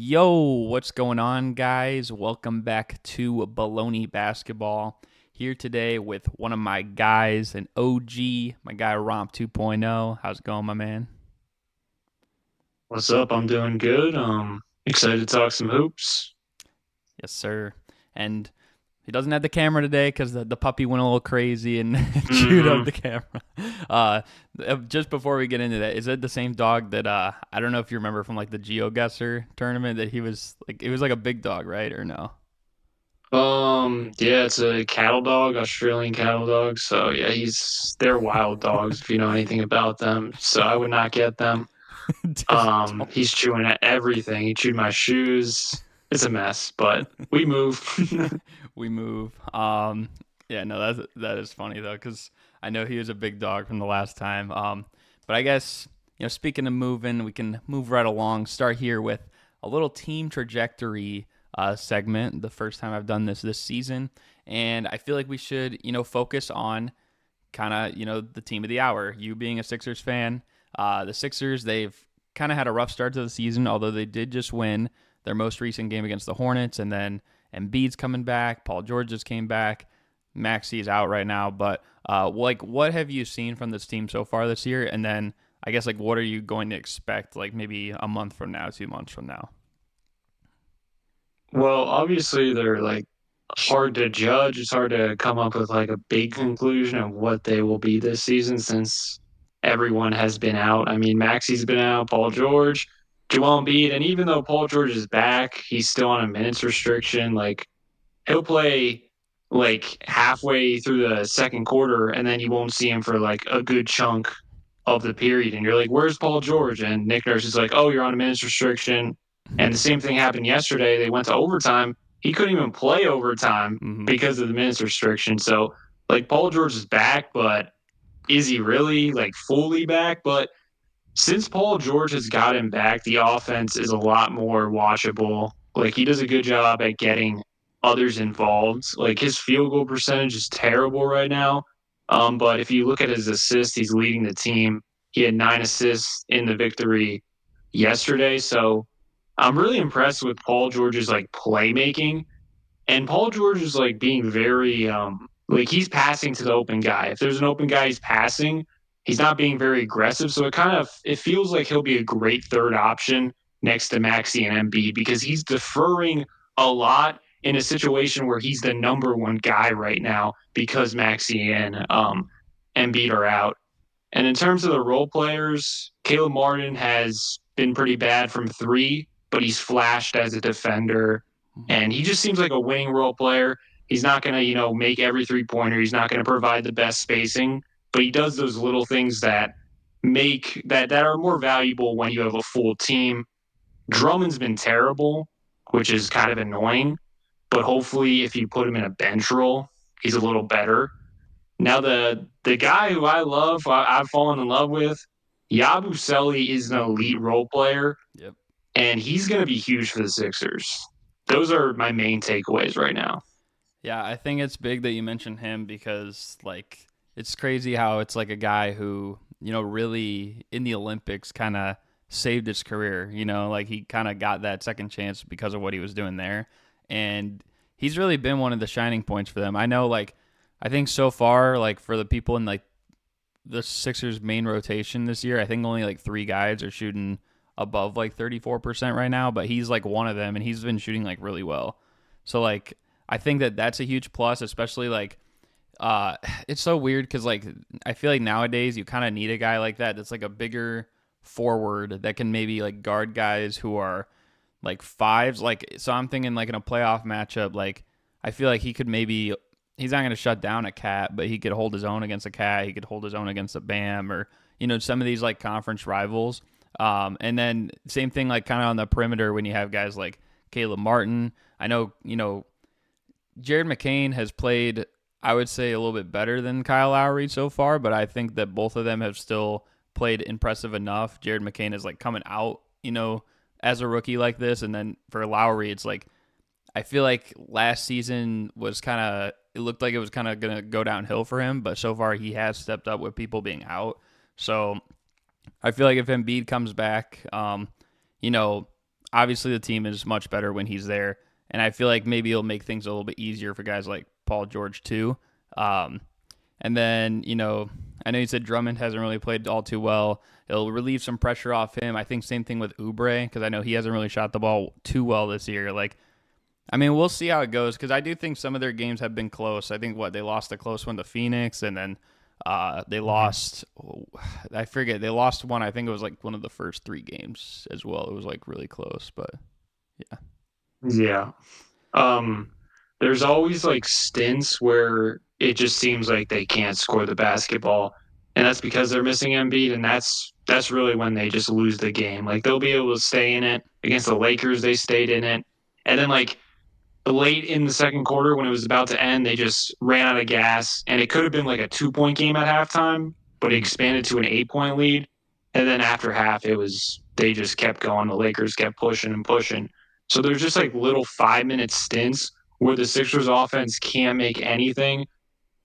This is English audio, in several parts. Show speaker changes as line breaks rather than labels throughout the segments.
Yo, what's going on, guys? Welcome back to Bullony Basketball. Here today with one of my guys, an OG, my guy Romp 2.0. How's it going, my man?
What's up? I'm doing good. Excited to talk some hoops.
Yes, sir. And he doesn't have the camera today because the puppy went a little crazy and chewed up
hmm
the camera. Uh, just before we get into that, is it the same dog that I don't know if you remember from like the GeoGuessr tournament that he was like it was like a big dog, right? Or no?
yeah, it's a cattle dog, Australian cattle dog. So yeah, they're wild dogs if you know anything about them. So I would not get them.
Just don't.
He's chewing at everything. He chewed my shoes. It's a mess, but we move.
We move. Yeah, no, that is funny though, because I know he was a big dog from the last time. But I guess speaking of moving, we can move right along. Start here with a little team trajectory segment. The first time I've done this season, and I feel like we should focus on kind of the team of the hour. You being a Sixers fan, the Sixers they've kind of had a rough start to the season, although they did just win their most recent game against the Hornets, and then Embiid's coming back. Paul George just came back. Maxi's out right now, but what have you seen from this team so far this year? And then I guess what are you going to expect like maybe a month from now, 2 months from now?
Well, obviously they're like hard to judge. It's hard to come up with like a big conclusion of what they will be this season since everyone has been out. I mean, Maxi's been out, Paul George, Joel Embiid, and even though Paul George is back, he's still on a minutes restriction. Like he'll play like halfway through the second quarter, and then you won't see him for like a good chunk of the period. And you're like, "Where's Paul George?" And Nick Nurse is like, "Oh, you're on a minutes restriction." And the same thing happened yesterday. They went to overtime. He couldn't even play overtime
Mm-hmm.
because of the minutes restriction. So, like, Paul George is back, but is he really like fully back? But since Paul George has gotten back, the offense is a lot more watchable. Like, he does a good job at getting others involved. Like, his field goal percentage is terrible right now. But if you look at his assists, he's leading the team. He had 9 assists in the victory yesterday. So I'm really impressed with Paul George's like playmaking. And Paul George is like being very like he's passing to the open guy. If there's an open guy he's passing, he's not being very aggressive. So it feels like he'll be a great third option next to Maxi and Embiid because he's deferring a lot in a situation where he's the number one guy right now because Maxi and Embiid are out. And in terms of the role players, Caleb Martin has been pretty bad from three, but he's flashed as a defender. And he just seems like a winning role player. He's not going to, make every 3 pointer. He's not going to provide the best spacing, but he does those little things that that are more valuable when you have a full team. Drummond's been terrible, which is kind of annoying, but hopefully if you put him in a bench role, he's a little better. Now the guy who I love, I've fallen in love with, Yabusele is an elite role player,
Yep.
and he's going to be huge for the Sixers. Those are my main takeaways right now.
Yeah, I think it's big that you mentioned him because it's crazy how it's like a guy who, really in the Olympics kind of saved his career, like he kind of got that second chance because of what he was doing there. And he's really been one of the shining points for them. I know I think so far for the people in the Sixers main rotation this year, I think only three guys are shooting above 34% right now, but he's one of them and he's been shooting really well. So I think that that's a huge plus, especially uh, it's so weird because I feel like nowadays you kind of need a guy like that that's a bigger forward that can maybe guard guys who are fives. So I'm thinking in a playoff matchup, I feel like he could maybe he's not going to shut down a cat, but he could hold his own against a cat. He could hold his own against a Bam or some of these conference rivals. And then same thing kind of on the perimeter when you have guys like Caleb Martin. I know Jared McCain has played, I would say, a little bit better than Kyle Lowry so far, but I think that both of them have still played impressive enough. Jared McCain is coming out, as a rookie like this, and then for Lowry, it's I feel like last season was kind of it looked like it was kind of gonna go downhill for him, but so far he has stepped up with people being out. So I feel like if Embiid comes back, you know, obviously the team is much better when he's there, and I feel like maybe it'll make things a little bit easier for guys like Paul George too. Um, and then I know you said Drummond hasn't really played all too well. It'll relieve some pressure off him. I think same thing with Oubre because I know he hasn't really shot the ball too well this year. Like, I mean, we'll see how it goes because I do think some of their games have been close. I think they lost a close one to Phoenix, and then they
Mhm.
lost. I forget they lost one. I think it was like one of the first three games as well. It was like really close, but yeah.
Yeah. Um, there's always like stints where it just seems like they can't score the basketball, and that's because they're missing Embiid, and that's really when they just lose the game. Like they'll be able to stay in it against the Lakers, they stayed in it, and then like late in the second quarter when it was about to end, they just ran out of gas, and it could have been like a 2 point game at halftime, but it
Mhm.
expanded to an 8 point lead, and then after half, it was they just kept going. The Lakers kept pushing and pushing. So there's just like little 5 minute stints where the Sixers offense can't make anything,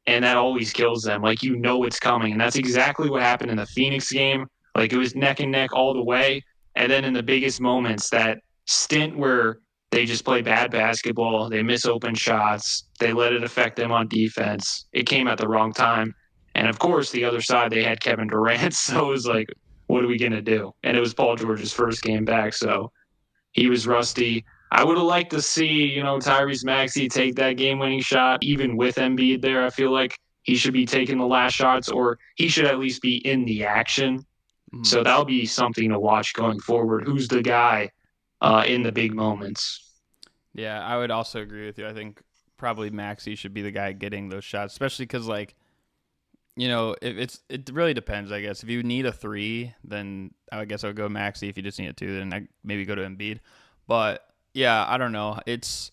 and that always kills them. Like it's coming, and that's exactly what happened in the Phoenix game. Like it was neck and neck all the way, and then in the biggest moments, that stint where they just play bad basketball, they miss open shots, they let it affect them on defense. It came at the wrong time, and of course, the other side they had Kevin Durant, so it was like, what are we gonna do? And it was Paul George's first game back, so he was rusty. I would have liked to see, Tyrese Maxey take that game-winning shot, even with Embiid there. I feel like he should be taking the last shots, or he should at least be in the action.
Mhm.
So that'll be something to watch going forward. Who's the guy in the big moments?
Yeah, I would also agree with you. I think probably Maxi should be the guy getting those shots, especially because like if it really depends. I guess if you need a three, then I guess I would go Maxi. If you just need a two, then I maybe go to Embiid. But yeah, I don't know. It's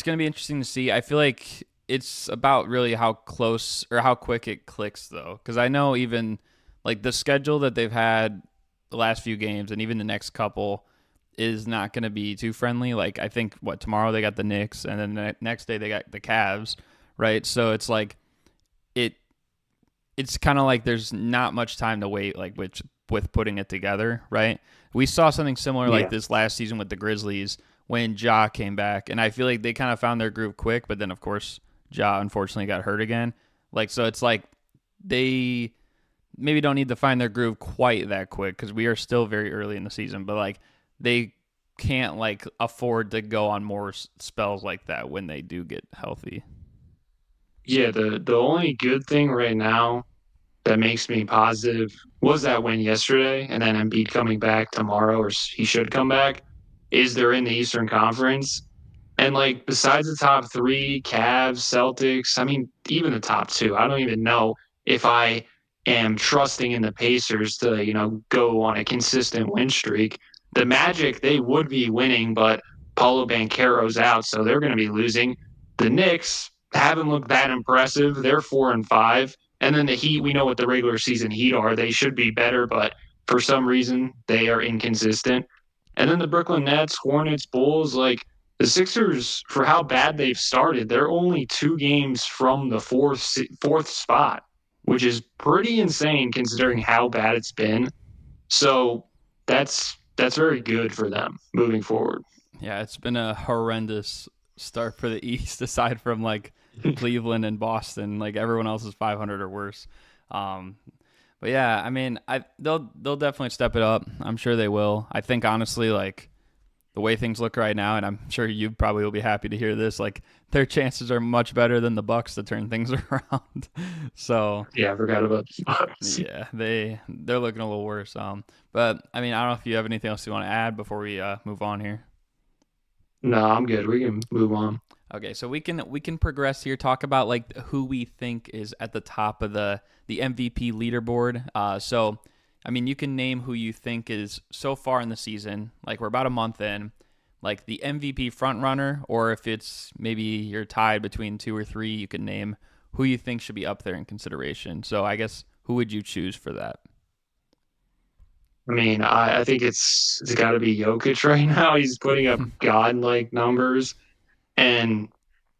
gonna be interesting to see. I feel like it's about really how close or how quick it clicks though, because I know even like the schedule that they've had the last few games and even the next couple is not going to be too friendly. Like I think tomorrow they got the Knicks and then the next day they got the Cavs, right? So it's like it it's kind of like there's not much time to wait like with putting it together, right? We saw something similar like
Yeah.
this last season with the Grizzlies when Ja came back and I feel like they kind of found their groove quick, but then of course Ja unfortunately got hurt again. Like so it's like they maybe don't need to find their groove quite that quick because we are still very early in the season, but like they can't like afford to go on more spells like that when they do get healthy.
Yeah, the only good thing right now that makes me positive was that win yesterday, and then Embiid coming back tomorrow, or he should come back, is they're in the Eastern Conference. And like besides the top three, Cavs, Celtics, I mean, even the top two, I don't even know if I am trusting in the Pacers to, go on a consistent win streak. The Magic, they would be winning, but Paulo Banchero's out, so they're going to be losing. The Knicks haven't looked that impressive. They're 4-5. And then the Heat, we know what the regular season Heat are. They should be better, but for some reason they are inconsistent. And then the Brooklyn Nets, Hornets, Bulls, like the Sixers, for how bad they've started, they're only 2 games from the fourth spot, which is pretty insane considering how bad it's been. So that's very good for them moving forward.
Yeah, it's been a horrendous start for the East aside from like Cleveland and Boston. Like everyone else is 500 or worse. Um, but yeah, I mean, they'll definitely step it up. I'm sure they will. I think honestly, like the way things look right now, and I'm sure you probably will be happy to hear this. Like their chances are much better than the Bucks to turn things around. So
Yeah, I forgot about the Bucks.
yeah, they're looking a little worse. But I mean, I don't know if you have anything else you want to add before we move on here.
No, I'm good. We can move on.
Okay, so we can progress here. Talk about like who we think is at the top of the MVP leaderboard. So I mean, you can name who you think is so far in the season. Like we're about a month in, like the MVP front runner, or if it's maybe you're tied between two or three, you can name who you think should be up there in consideration. So I guess who would you choose for that?
I mean, I think it's got to be Jokic right now. He's putting up godlike numbers, and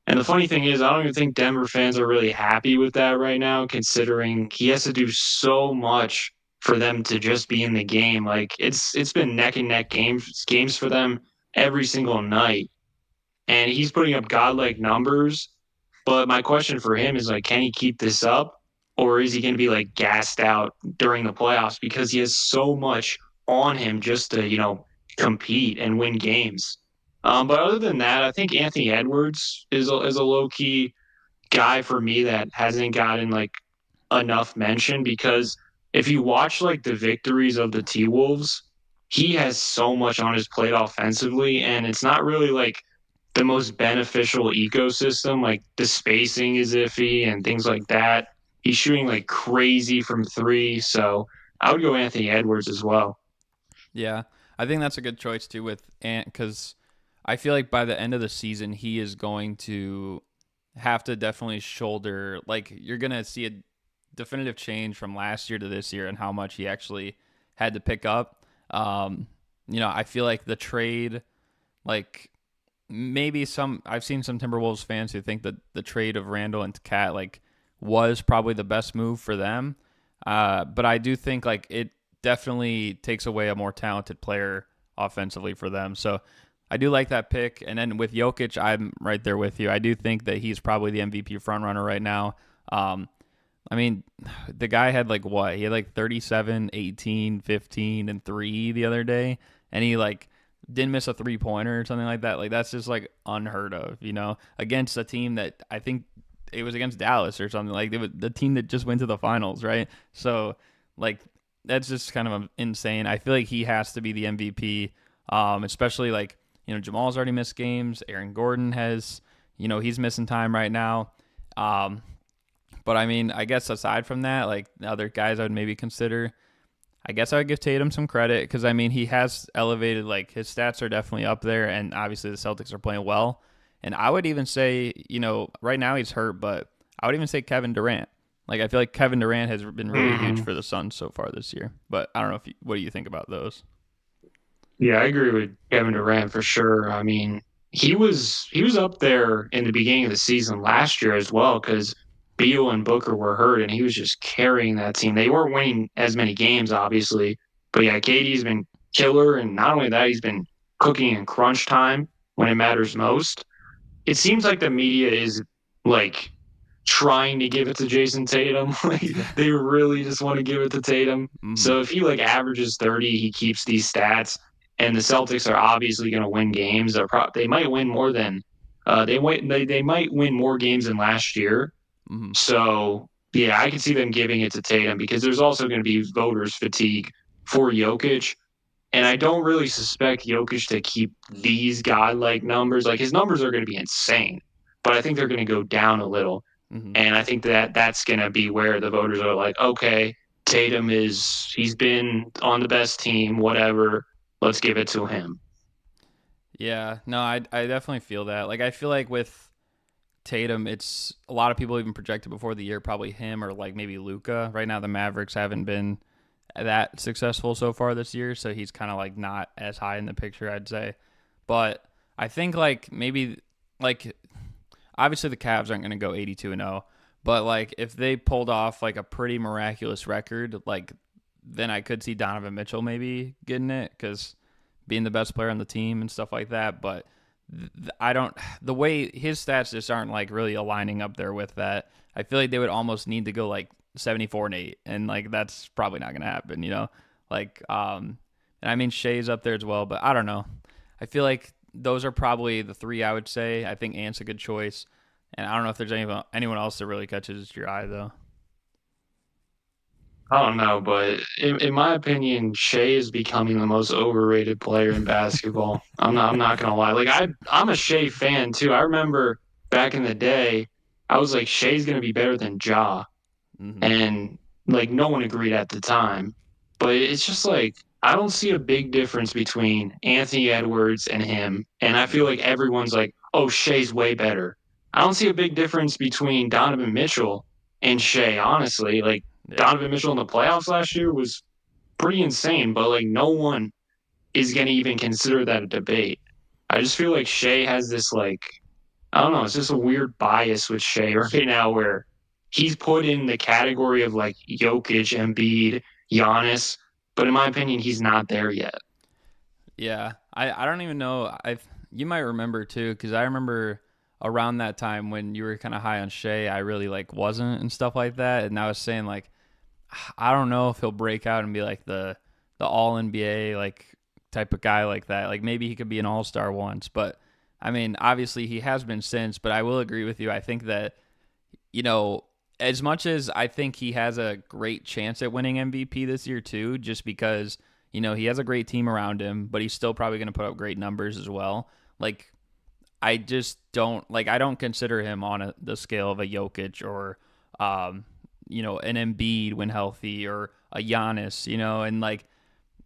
and the funny thing is, I don't even think Denver fans are really happy with that right now, considering he has to do so much for them to just be in the game. Like it's been neck and neck games for them every single night, and he's putting up godlike numbers. But my question for him is like, can he keep this up, or is he going to be like gassed out during the playoffs because he has so much on him just to compete and win games. But other than that, I think Anthony Edwards is a low key guy for me that hasn't gotten like enough mention because if you watch like the victories of the T Wolves, he has so much on his plate offensively, and it's not really like the most beneficial ecosystem. Like the spacing is iffy and things like that. He's shooting like crazy from three, so I would go Anthony Edwards as well.
Yeah, I think that's a good choice too with Ant because I feel like by the end of the season he is going to have to definitely shoulder like you're gonna see a definitive change from last year to this year and how much he actually had to pick up. I feel like the trade, like maybe some I've seen some Timberwolves fans who think that the trade of Randall and Cat like was probably the best move for them. But I do think like it definitely takes away a more talented player offensively for them. So I do like that pick. And then with Jokic, I'm right there with you. I do think that he's probably the MVP frontrunner right now. I mean, the guy had like what? He had like 37, 18, 15, and 3 the other day. And he like didn't miss a 3-pointer or something like that. Like that's just like unheard of, against a team that I think it was against Dallas or something like the team that just went to the finals, right? So like that's just kind of insane. I feel like he has to be the MVP, especially like Jamal's already missed games. Aaron Gordon has, he's missing time right now. But I mean, I guess aside from that, like the other guys I would maybe consider, I guess I would give Tatum some credit because I mean he has elevated, like his stats are definitely up there, and obviously the Celtics are playing well. And I would even say, right now he's hurt, but I would even say Kevin Durant. Like I feel like Kevin Durant has been really huge
Mm-hmm.
for the Suns so far this year. But I don't know what do you think about those?
Yeah, I agree with Kevin Durant for sure. I mean, he was up there in the beginning of the season last year as well because Beal and Booker were hurt, and he was just carrying that team. They weren't winning as many games, obviously, but yeah, KD's been killer, and not only that, he's been cooking in crunch time when it matters most. It seems like the media is like trying to give it to Jason Tatum. Like
Yeah.
they really just want to give it to Tatum.
Mm-hmm.
So if he like averages 30, he keeps these stats, and the Celtics are obviously going to win games. They might win more than they might win more games than last year.
Mm-hmm.
So yeah, I can see them giving it to Tatum because there's also going to be voters fatigue for Jokic. And I don't really suspect Jokic to keep these godlike numbers. Like his numbers are going to be insane, but I think they're going to go down a little.
Mm-hmm.
And I think that that's going to be where the voters are like, okay, he's been on the best team, whatever. Let's give it to him.
Yeah, no, I definitely feel that. Like I feel like with Tatum, it's a lot of people even projected before the year probably him or like maybe Luca. Right now, the Mavericks haven't been that successful so far this year, so he's kind of like not as high in the picture, I'd say. But I think like maybe like obviously the Cavs aren't going to go 82-0, but like if they pulled off like a pretty miraculous record, like then I could see Donovan Mitchell maybe getting it because being the best player on the team and stuff like that. But I don't, the way his stats just aren't like really aligning up there with that. I feel like they would almost need to go like 74-8, and like that's probably not gonna happen, Like, and I mean Shea's up there as well, but I don't know. I feel like those are probably the three I would say. I think Ant's a good choice, and I don't know if there's anyone else that really catches your eye though.
I don't know, but in my opinion, Shea is becoming the most overrated player in basketball. I'm not gonna lie. Like I'm a Shea fan too. I remember back in the day, I was like Shea's gonna be better than Ja,
Mm-hmm.
and like no one agreed at the time. But it's just like I don't see a big difference between Anthony Edwards and him, and I feel like everyone's like, "Oh, Shea's way better." I don't see a big difference between Donovan Mitchell and Shea, honestly. Like
Yeah.
Donovan Mitchell in the playoffs last year was pretty insane, but like no one is going to even consider that a debate. I just feel like Shea has this like I don't know, it's just a weird bias with Shea right now where he's put in the category of like Jokic, Embiid, Giannis, but in my opinion, he's not there yet.
Yeah, I don't even know. You might remember too, because I remember around that time when you were kind of high on Shea, I really like wasn't and stuff like that, and I was saying like I don't know if he'll break out and be like the All NBA like type of guy like that. Like maybe he could be an All Star once, but I mean obviously he has been since. But I will agree with you. I think that you know as much as I think he has a great chance at winning MVP this year too, just because he has a great team around him, but he's still probably going to put up great numbers as well. Like I just don't like I don't consider him on the scale of a Jokic or an Embiid when healthy or a Giannis, and like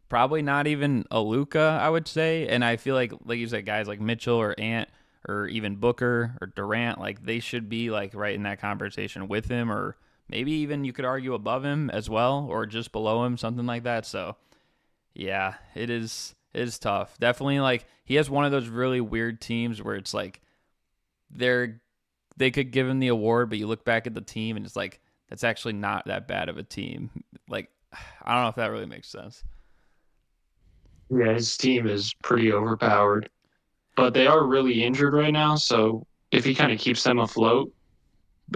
probably not even a Luka, I would say. And I feel like you said, guys like Mitchell or Ant or even Booker or Durant, like they should be like right in that conversation with him, or maybe even you could argue above him as well, or just below him, something like that. So yeah, it is tough. Definitely like he has one of those really weird teams where it's like they're they could give him the award, but you look back at the team and it's like that's actually not that bad of a team. Like I don't know if that really makes sense.
Yeah, his team is pretty overpowered, but they are really injured right now. So if he kind of keeps them afloat,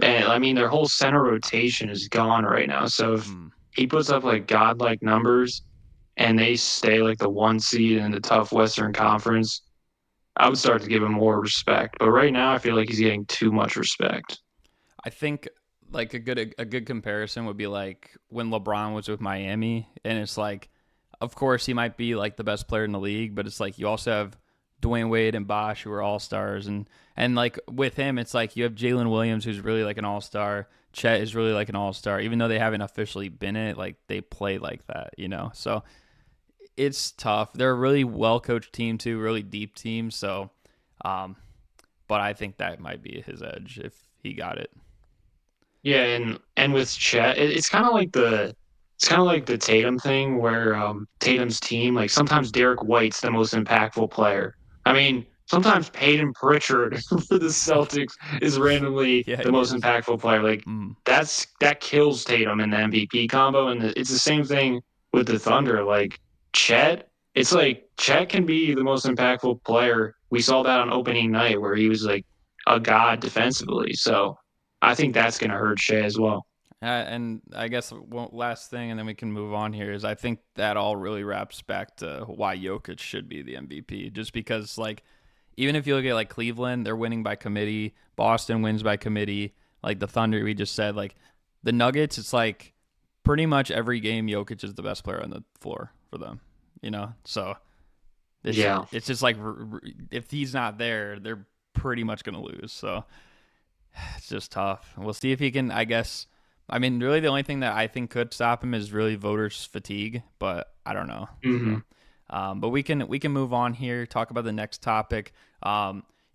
and I mean their whole center rotation is gone right now. So if
Mm.
he puts up like godlike numbers and they stay like the one seed in the tough Western Conference, I would start to give him more respect. But right now, I feel like he's getting too much respect.
I think like a good comparison would be like when LeBron was with Miami, and it's like, of course he might be like the best player in the league, but it's like you also have Dwayne Wade and Bosh who are all stars, and like with him, it's like you have Jalen Williams who's really like an all star. Chet is really like an all star, even though they haven't officially been it. Like they play like that. So it's tough. They're a really well coached team too, really deep team. So, um, but I think that might be his edge if he got it.
Yeah, and with Chet, it's kind of like the Tatum thing where Tatum's team, like sometimes Derek White's the most impactful player. I mean, sometimes Peyton Pritchard for the Celtics is randomly
Yeah,
the
he
most
is.
impactful player. Like
Mm.
that kills Tatum in the MVP combo, and it's the same thing with the Thunder. Like Chet, it's like Chet can be the most impactful player. We saw that on opening night where he was like a god defensively. So. I think that's going to hurt Shea as well.
And I guess one last thing, and then we can move on here, is I think that all really wraps back to why Jokic should be the MVP. Just because, like, even if you look at like Cleveland, they're winning by committee. Boston wins by committee. Like the Thunder, we just said, like the Nuggets, it's like pretty much every game Jokic is the best player on the floor for them. So
Yeah.
it's just like if he's not there, they're pretty much gonna lose. So it's just tough. We'll see if he can. I guess. I mean, really, the only thing that I think could stop him is really voters' fatigue, but I don't know.
Hmm.
So, but we can move on here. Talk about the next topic.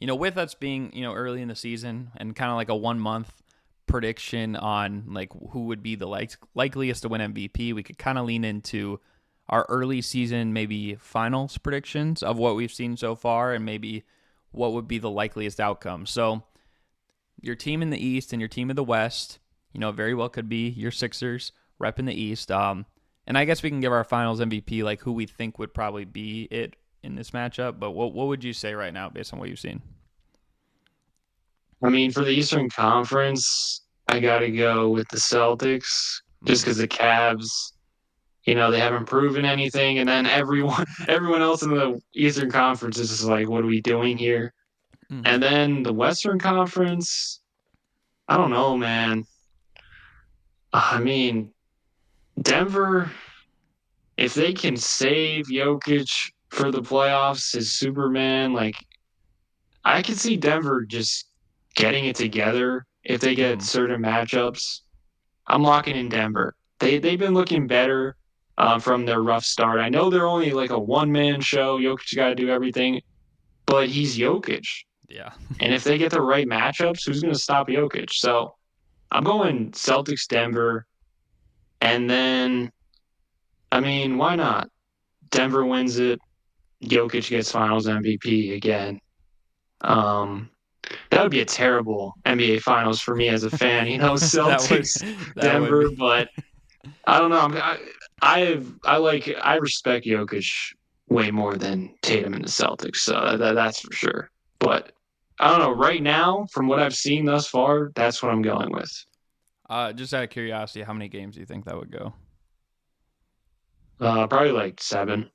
With us being early in the season and kind of like a 1 month prediction on like who would be the likeliest to win MVP, we could kind of lean into our early season maybe finals predictions of what we've seen so far and maybe what would be the likeliest outcome. So your team in the East and your team in the West, very well could be your Sixers repping the East. And I guess we can give our Finals MVP like who we think would probably be it in this matchup. But what would you say right now based on what you've seen?
I mean, for the Eastern Conference, I got to go with the Celtics just
Mm,
because the Cavs, they haven't proven anything. And then everyone else in the Eastern Conference is just like, what are we doing here?
mm,
And then the Western Conference, I don't know, man. I mean, Denver, if they can save Jokic for the playoffs as Superman, like I can see Denver just getting it together if they get
mm.
certain matchups. I'm locking in Denver. They've been looking better from their rough start. I know they're only like a one man show. Jokic got to do everything, but he's Jokic.
Yeah.
And if they get the right matchups, who's going to stop Jokic? So I'm going Celtics Denver, and then I mean, why not? Denver wins it. Jokic gets Finals MVP again. Um, that would be a terrible NBA Finals for me as a fan.
that would
Celtics,
that would
Denver,
be
but I don't know. I respect Jokic way more than Tatum and the Celtics, so that's for sure. But I don't know. Right now, from what I've seen thus far, that's what I'm going with.
Just out of curiosity, how many games do you think that would go?
Probably like 7.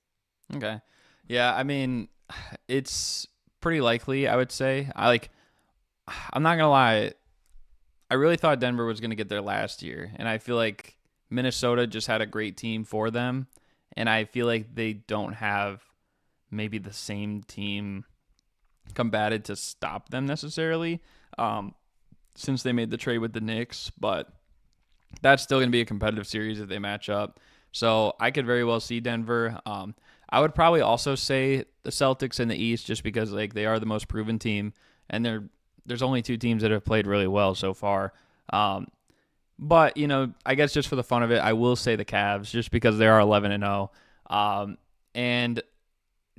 Okay. Yeah, I mean, it's pretty likely, I would say. I'm not gonna lie, I really thought Denver was gonna get there last year, and I feel like Minnesota just had a great team for them, and I feel like they don't have maybe the same team combated to stop them necessarily. Um, since they made the trade with the Knicks, but that's still going to be a competitive series if they match up. So I could very well see Denver. I would probably also say the Celtics in the East just because like they are the most proven team, and there's only two teams that have played really well so far. Um, but I guess just for the fun of it, I will say the Cavs just because they are 11-0. And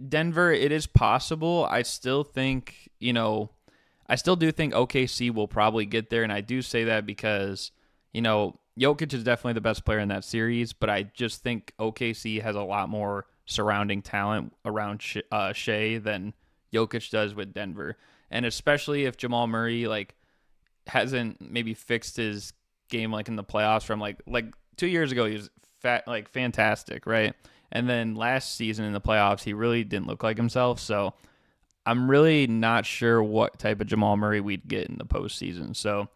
Denver, it is possible. I still do think OKC will probably get there, and I do say that because Jokic is definitely the best player in that series, but I just think OKC has a lot more surrounding talent around Shea than Jokic does with Denver, and especially if Jamal Murray hasn't maybe fixed his game in the playoffs from like 2 years ago he was fantastic, right? And then last season in the playoffs he really didn't look like himself, so I'm really not sure what type of Jamal Murray we'd get in the postseason. So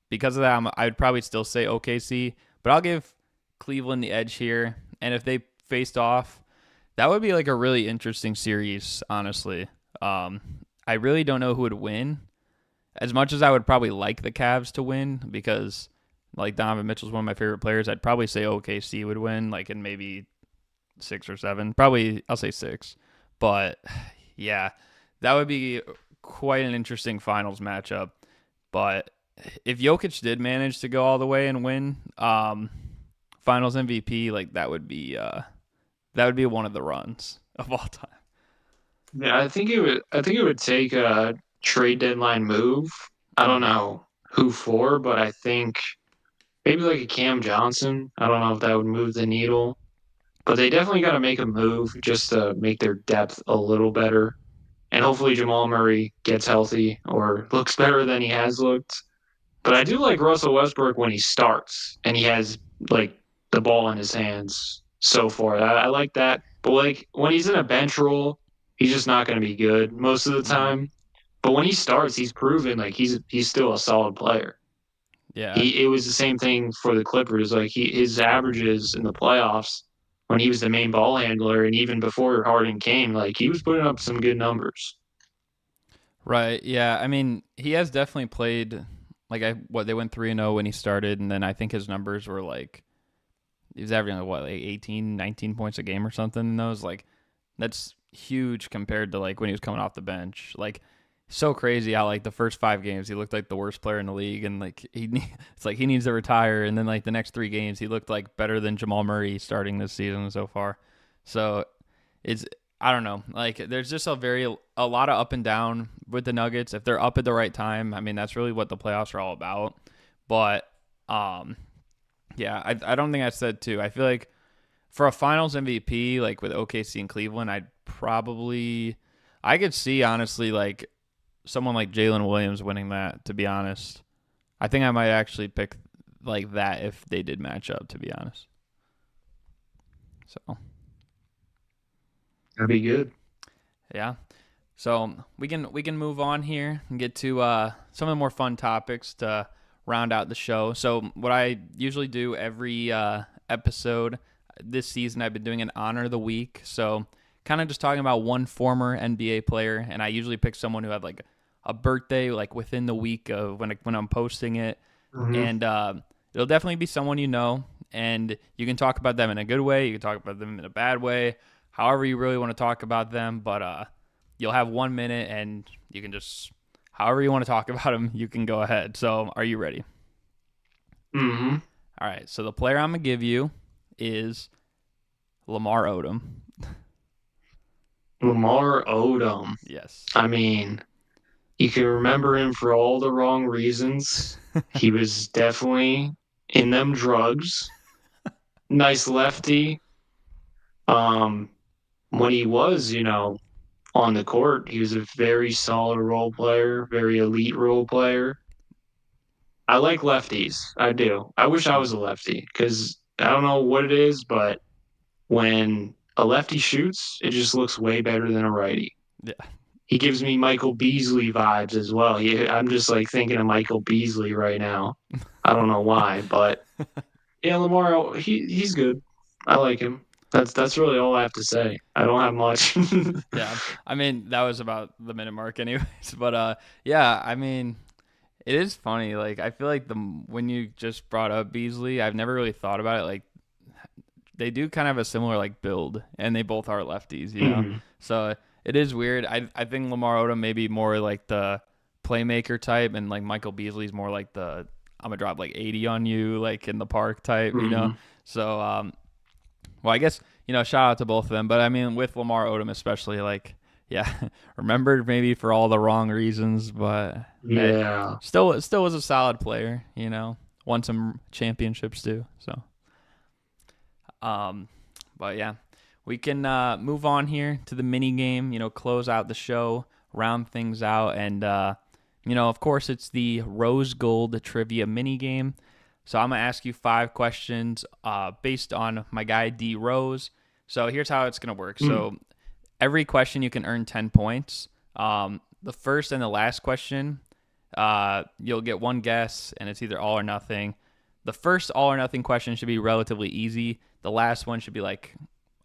because of that, I'd probably still say OKC, but I'll give Cleveland the edge here. And if they faced off, that would be like a really interesting series, honestly. I really don't know who would win. As much as I would probably like the Cavs to win, because like Donovan Mitchell's one of my favorite players, I'd probably say OKC would win, like in maybe 6 or 7. Probably I'll say 6. But yeah, that would be quite an interesting finals matchup. But if Jokic did manage to go all the way and win finals MVP, like that would be one of the runs of all time.
Yeah, I think it would take a trade deadline move. I don't
Mm-hmm.
know who for, but I think maybe like a Cam Johnson. I don't know if that would move the needle, but they definitely got to make a move just to make their depth a little better. And hopefully Jamal Murray gets healthy or looks better than he has looked. But I do like Russell Westbrook when he starts and he has like the ball in his hands so far. I like that. But like when he's in a bench role, he's just not going to be good most of the
Mm-hmm.
time. But when he starts, he's proven like he's still a solid player.
Yeah.
It was the same thing for the Clippers. Like his averages in the playoffs when he was the main ball handler and even before Harden came, like he was putting up some good numbers.
Right. Yeah. I mean, he has definitely played they went 3-0 when he started, and then I think his numbers were like he was averaging like 18, 19 points a game or something in those. Like that's huge compared to like when he was coming off the bench. Like so crazy how like the first 5 games he looked like the worst player in the league, and like it's like he needs to retire, and then like the next 3 games he looked like better than Jamal Murray starting this season so far. So it's I don't know. Like there's just a lot of up and down with the Nuggets. If they're up at the right time, I mean that's really what the playoffs are all about. But um yeah, I don't think I said too. I feel like for a Finals MVP, like with OKC and Cleveland, I could see honestly like someone like Jalen Williams winning that. To be honest, I think I might actually pick like that if they did match up. To be honest, so
That'd be good.
yeah. So we can move on here and get to some of the more fun topics to round out the show. So what I usually do every episode this season, I've been doing an honor of the week. So kind of just talking about one former NBA player, and I usually pick someone who had like a birthday like within the week of when I'm posting it,
Mm-hmm.
and it'll definitely be someone and you can talk about them in a good way, you can talk about them in a bad way, however you really want to talk about them, but you'll have 1 minute and you can just however you want to talk about them, you can go ahead. So, are you ready?
Mm-hmm.
All right. So the player I'm gonna give you is LAMAR Odom.
Lamar Odom.
Yes.
I mean, you can remember him for all the wrong reasons. He was definitely in them drugs. Nice lefty. Um, when he was, on the court, he was a very solid role player, very elite role player. I like lefties. I do. I wish I was a lefty because I don't know what it is, but when a lefty shoots, it just looks way better than a righty.
Yeah.
He gives me Michael Beasley vibes as well. I'm just like thinking of Michael Beasley right now. I don't know why, but yeah, Lamar, he's good. I like him. That's really all I have to say. I don't have much.
Yeah. I mean, that was about the minute mark anyways, but yeah, I mean, it is funny. Like I feel like the when you just brought up Beasley, I've never really thought about it. Like they do kind of have a similar like build, and they both are lefties, you know.
Mhm.
So it is weird. I think Lamar Odom may be more like the playmaker type, and like Michael Beasley's more like the I'm gonna drop like 80 on you, like in the park type, you know.
Mhm.
So well, I guess shout out to both of them, but I mean with Lamar Odom especially, like yeah, remembered maybe for all the wrong reasons, but hey,
Yeah.
still was a solid player, you know. Won some championships too, so. Um, but yeah, we can move on here to the mini game. Close out the show, round things out, and of course, it's the Rose Gold Trivia mini game. So I'm gonna ask you 5 questions based on my guy D Rose. So here's how it's gonna work.
Mm.
So every question you can earn 10 points. The first and the last question, you'll get one guess, and it's either all or nothing. The first all or nothing question should be relatively easy. The last one should be like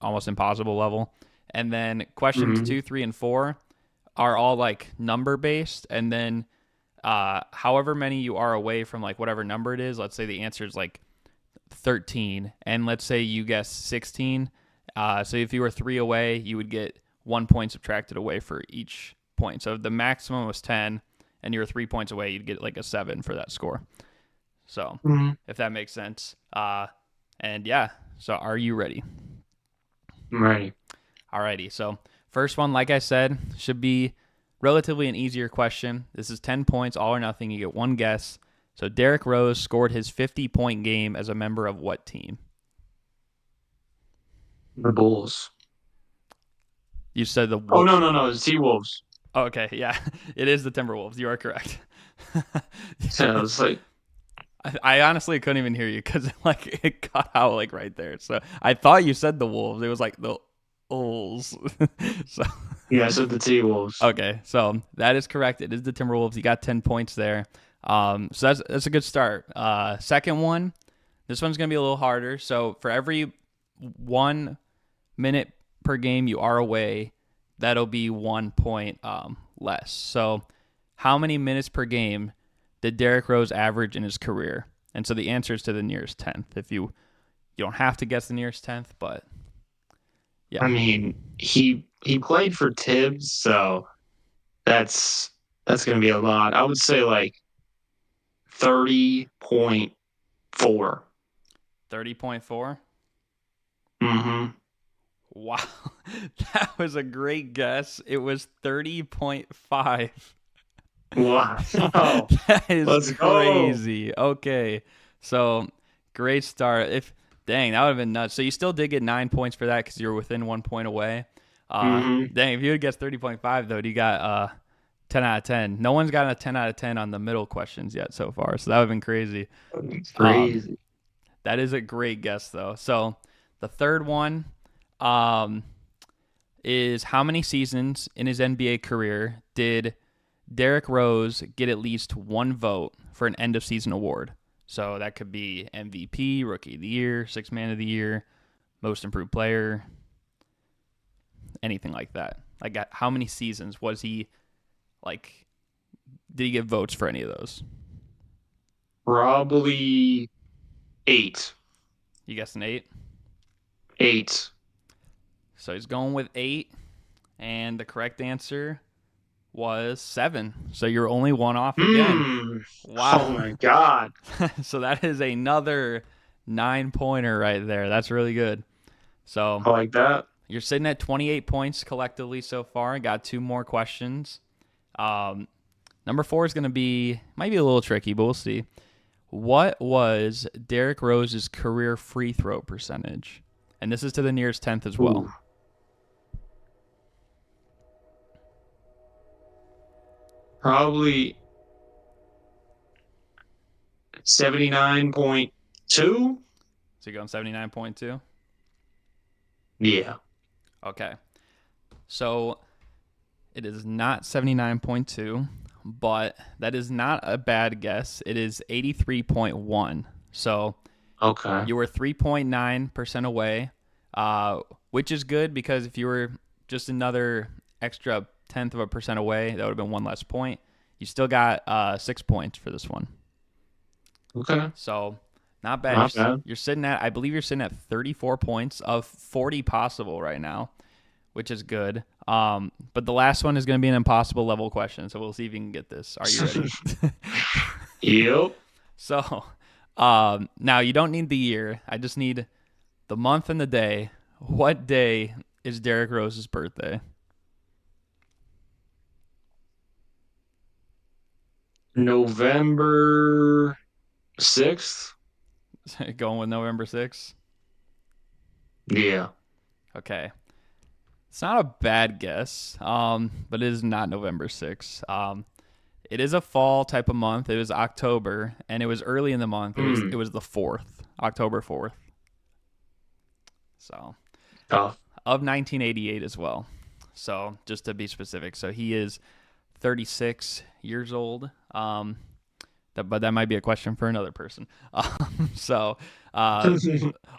almost impossible level. And then questions
Mhm.
2, 3, and 4 are all like number based. And then however many you are away from like whatever number it is, let's say the answer is like 13, and let's say you guess 16. So if you were 3 away, you would get 1 point subtracted away for each point. So if the maximum was 10 and you were 3 points away, you'd get like a 7 for that score. So
Mhm.
if that makes sense. And yeah, so are you ready?
I'm ready.
Alrighty. So first one, like I said, should be relatively an easier question. This is 10 points, all or nothing. You get one guess. So Derrick Rose scored his 50-point game as a member of what team?
The Bulls.
You said the
Oh no, no, no, the T Wolves.
Oh, okay, yeah, it is the Timberwolves. You are correct.
So it's like
I honestly couldn't even hear you because like it cut out like right there. So I thought you said the Wolves. It was like the Wolves. So
yeah, I said the T Wolves.
okay, so that is correct. It is the Timberwolves. You got 10 points there. So that's a good start. Second one, this one's gonna be a little harder. So for every 1 minute per game you are away, that'll be 1 point less. So how many minutes per game did Derrick Rose average in his career? And so the answer is to the nearest tenth. If you don't have to guess the nearest tenth, but yeah,
I mean, he played for Tibbs, so that's gonna be a lot. I would say like 30.4.
30.4.
Mm-hmm.
Wow, that was a great guess. It was 30.5.
Wow.
That is
Let's go.
crazy. Okay. So great start. If dang, that would have been nuts. So you still did get 9 points for that because you were within 1 point away.
Mm-hmm.
Dang, if you had guessed 30.5 though, you got 10 out of 10. No one's gotten a 10 out of 10 on the middle questions yet so far. So that would have been crazy. Um,
Crazy.
that is a great guess though. So the third one um, is how many seasons in his NBA career did Derrick Rose get at least one vote for an end of season award? So that could be MVP, Rookie of the Year, Sixth Man of the Year, Most Improved Player, anything like that. Like how many seasons was he like? Did he get votes for any of those?
Probably 8.
You guessed an 8.
8.
So he's going with 8, and the correct answer was 7. So you're only one off again.
Mm. Oh
Wow.
my God.
So that is another 9 pointer right there. That's really good. So
I like that.
you're sitting at 28 points collectively so far. Got 2 more questions. Number 4 is going to might be a little tricky, but we'll see. What was Derrick Rose's career free throw percentage? And this is to the nearest tenth as well.
Ooh. Probably 79.2.
So you're going 79.2?
Yeah.
Okay. So it is not 79.2, but that is not a bad guess. It is 83.1. So
Okay.
you were 3.9% away, which is good because if you were just another extra tenth of a percent away, that would have been one less point. You still got 6 points for this one.
Okay.
So not bad.
Not bad.
You're sitting at, I believe you're sitting at 34 points of 40 possible right now, which is good. But the last one is going to be an impossible level question, so we'll see if you can get this. Are you ready?
Yep.
So now you don't need the year. I just need the month and the day. What day is Derrick Rose's birthday?
November 6th.
Going with November 6th?
Yeah.
Okay. It's not a bad guess, but it is not November 6th. It is a fall type of month. It was October, and it was early in the month. It was the 4th, October 4th. So,
Tough.
of 1988 as well. So, just to be specific. So, he is 36 years old. But that might be a question for another person. So,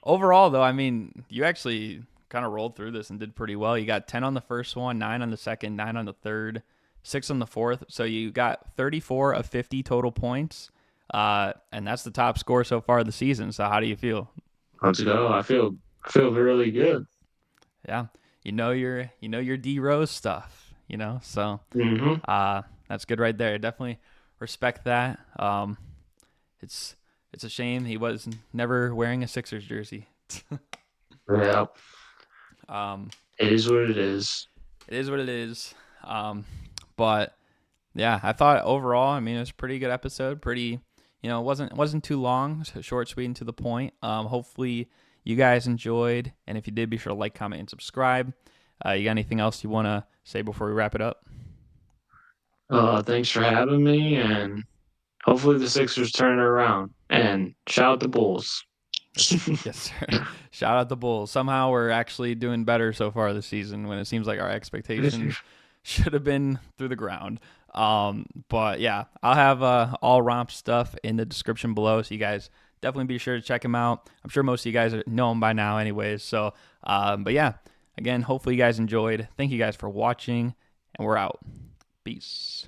overall, though, I mean, you actually kind of rolled through this and did pretty well. You got 10 on the first one, 9 on the second, 9 on the third, 6 on the fourth. So you got 34 of 50 total points, and that's the top score so far of the season. So how do you feel?
Let's go. I feel really good.
Yeah, you know your D Rose stuff. So
Mm-hmm.
that's good right there. Definitely respect that. It's a shame he was never wearing a Sixers jersey.
Yeah.
Um,
It is what it is.
it is what it is. But yeah, I thought overall, I mean, it was a pretty good episode. Pretty, it wasn't too long, short, sweet, and to the point. Hopefully you guys enjoyed, and if you did, be sure to like, comment, and subscribe. You got anything else you want to say before we wrap it up?
Thanks for having me, and hopefully the Sixers turn it around. And shout out the Bulls.
Yes, sir. Shout out the Bulls. Somehow we're actually doing better so far this season when it seems like our expectations should have been through the ground. But yeah, I'll have all Romp stuff in the description below, so you guys definitely be sure to check them out. I'm sure most of you guys know them by now, anyways. So, but yeah, again, hopefully you guys enjoyed. Thank you guys for watching, and we're out. Peace.